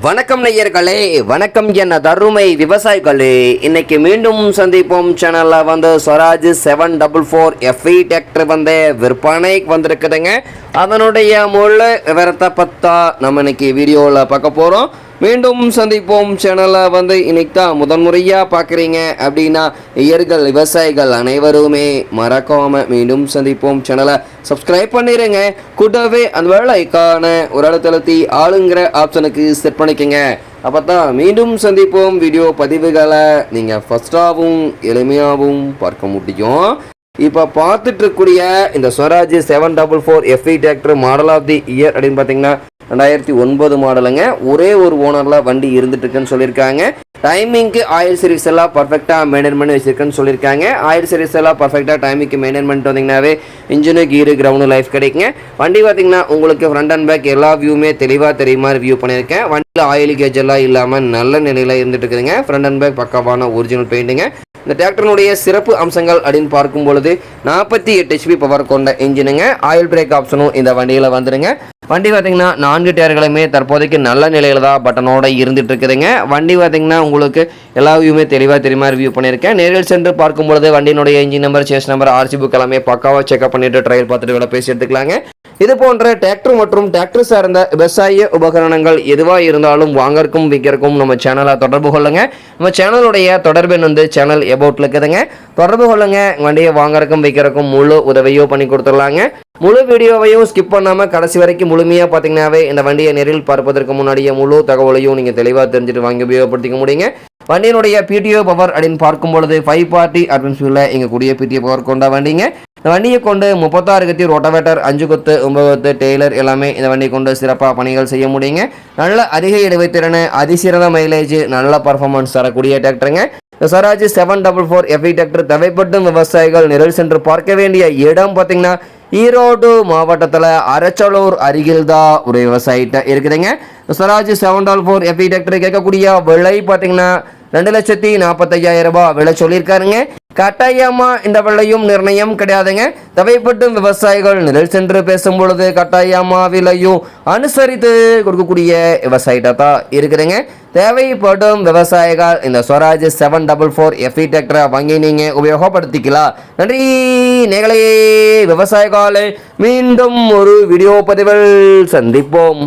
வணக்கம் நேயர்களே, வணக்கம் என்ன தருமை விவசாயிகளே. இன்னைக்கு மீண்டும் சந்திப்போம் சேனல்ல வந்து ஸ்வராஜ் 744 FE டிராக்டர் வந்து விற்பனைக்கு வந்திருக்குதுங்க. அதனுடைய முழு விவரத்தை பத்தா நம்ம இன்னைக்கு வீடியோவில் பார்க்க போகிறோம். மீண்டும் சந்திப்போம் சேனலில் வந்து இன்னைக்கு தான் முதன்முறையாக பார்க்குறீங்க அப்படின்னா இயற்கை விவசாயிகள் அனைவருமே மறக்காமல் மீண்டும் சந்திப்போம் சேனலை சப்ஸ்கிரைப் பண்ணிடுங்க. கூடவே அந்த வேலைக்கான ஒரு இடத்துல ஆளுங்கிற ஆப்ஷனுக்கு செட் பண்ணிக்கோங்க. அப்போ தான் மீண்டும் சந்திப்போம் வீடியோ பதிவுகளை நீங்கள் ஃபஸ்ட்டாகவும் எளிமையாகவும் பார்க்க முடியும். இப்போ பார்த்துட்டு இருக்கக்கூடிய இந்த Swaraj 744 FE tractor model of the year அப்படின்னு பார்த்தீங்கன்னா 2009 மாடலுங்க. ஒரே ஒரு ஓனரில் வண்டி இருந்துட்டு இருக்குன்னு சொல்லியிருக்காங்க. டைமிங்க்கு ஆயில் சீரிஸ் எல்லாம் பர்ஃபெக்டாக மெயின்டைன் பண்ணி வச்சிருக்குன்னு சொல்லியிருக்காங்க. ஆயில் சீரிஸ் எல்லாம் பர்ஃபெக்டாக டைமிங்க்கு மெயின்டைன் பண்ணிட்டு வந்தீங்கன்னாவே இன்ஜினு கீரு கிரவுண்டு லைஃப் கிடைக்குங்க. வண்டி பார்த்தீங்கன்னா உங்களுக்கு ஃப்ரண்ட் அண்ட் பேக் எல்லா வியூமே தெளிவாக தெரியுமா வியூ பண்ணியிருக்கேன். வண்டியில் ஆயில் கேஜ் எல்லாம் இல்லாமல் நல்ல நிலையில் இருந்துட்டு இருக்குதுங்க. ஃப்ரண்ட் அண்ட் பேக் பக்காவான ஒரிஜினல் பெயிண்ட்டுங்க. இந்த டிராக்டருடைய சிறப்பு அம்சங்கள் அப்படின்னு பார்க்கும் பொழுது 48 HP பவர் கொண்ட இன்ஜினுங்க. ஆயில் பிரேக் ஆப்ஷனும் இந்த வண்டியில் வந்துடுங்க. வண்டி பார்த்தீங்கன்னா 4 டயர்களுமே தற்போதைக்கு நல்ல நிலையில் தான் பட்டனோட இருந்துட்டு இருக்குதுங்க. வண்டி பார்த்தீங்கன்னா உங்களுக்கு எல்லா வியூமே தெளிவாக தெரியுமா ரிவ்யூ பண்ணியிருக்கேன். நேரில் சென்று பார்க்கும் பொழுது வண்டியினுடைய engine number, chassis number, RC book எல்லாமே பக்காவாக செக்அப் பண்ணிட்டு ட்ரையல் பார்த்துட்டு வேலை பேசி எடுத்துக்கலாங்க. இது போன்ற டிராக்டர் மற்றும் டிராக்டர் சார்ந்த விவசாய உபகரணங்கள் எதுவாக இருந்தாலும் வாங்கறக்கும் விற்கிறக்கும் நம்ம சேனலை தொடர்பு கொள்ளுங்க. நம்ம சேனலுடைய தொடர்பு வந்து சேனல் எபவுட்ல இருக்குதுங்க. தொடர்பு கொள்ளுங்க. வண்டியை வாங்கறக்கும் விற்கிறக்கும் முழு உதவியோ பண்ணி கொடுத்துடலாங்க. முழு வீடியோவையும் ஸ்கிப் பண்ணாமல் கடைசி வரைக்கும் முழுமையாக பார்த்தீங்கன்னாவே இந்த வண்டியை நேரில் பார்ப்பதற்கு முன்னாடியே முழு தகவலையும் நீங்கள் தெளிவாக தெரிஞ்சுட்டு வாங்கி உபயோகப்படுத்திக்க முடியுங்க. வண்டியினுடைய PTO பவர் அப்படின்னு பார்க்கும் பொழுது 5 பார்ட்டி அட்வான்ஸ்ல எங்கள் கூடிய PTO பவர் கொண்ட வண்டிங்க. இந்த வண்டியை கொண்டு 36 கத்தி ரோட்டவேட்டர், 5 கொத்து, 9 கொத்து டெய்லர் எல்லாமே இந்த வண்டியை கொண்டு சிறப்பாக பணிகள் செய்ய முடியுங்க. நல்ல அதிக இடைவெளித்திறன், அதிசிறந்த மைலேஜ், நல்ல பர்ஃபார்மன்ஸ் தரக்கூடிய டிராக்டருங்க. இந்த ஸ்வராஜ் 744 FE டிராக்டர் தேவைப்படும் விவசாயிகள் நிரல் சென்று பார்க்க வேண்டிய இடம் பார்த்தீங்கன்னா ஈரோடு மாவட்டத்தில் அரச்சலூர் அருகில் தான் ஒரு விவசாயிட்ட இருக்குதுங்க. ஸ்வராஜ் 744 FE டிராக்டர் கேட்கக்கூடிய விலை பார்த்தீங்கன்னா 2,45,000 ரூபாய் விலை சொல்லியிருக்காருங்க. கட்டாயமா இந்த விலையும் நிர்ணயம் கிடையாதுங்க. தேவைப்படும் விவசாயிகள் நிரல் சென்று பேசும் பொழுது கட்டாயமா விலையும் அனுசரித்து கொடுக்கக்கூடிய விவசாயிட்ட தான் இருக்குதுங்க. தேவைப்படும் விவசாயிகள் இந்த ஸ்வராஜ் 744 FE டிராக்டரை வாங்கி நீங்க உபயோகப்படுத்திக்கலாம். நன்றி நேயர்களே, விவசாயிகளே. மீண்டும் ஒரு வீடியோ பதிவில் சந்திப்போம்.